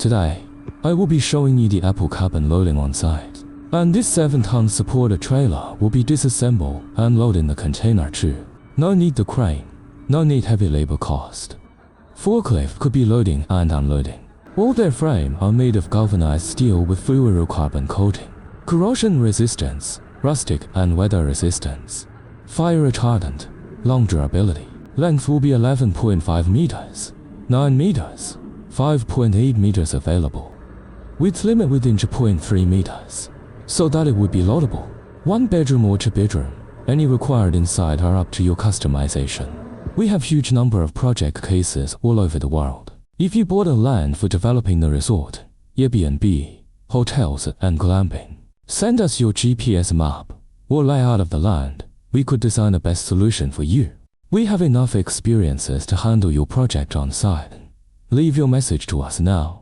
Today, I will be showing you the Apple cabin loading on site. And this 7-ton supported trailer will be disassembled and loaded in the container too. No need the crane, no need heavy labor cost. Forklift could be loading and unloading. All their frame are made of galvanized steel with fluorocarbon coating. Corrosion resistance, rustic and weather resistance. Fire retardant, long durability. Length will be 11.5 meters, 9 meters, 5.8 meters available. Width limit within 0.3 meters, so that it would be loadable. 1 bedroom or 2 bedroom, any required inside are up to your customization. We have huge number of project cases all over the world. If you bought a land for developing the resort, Airbnb, hotels and glamping, send us your GPS map or layout of the land. We could design the best solution for you. We have enough experiences to handle your project on site. Leave your message to us now.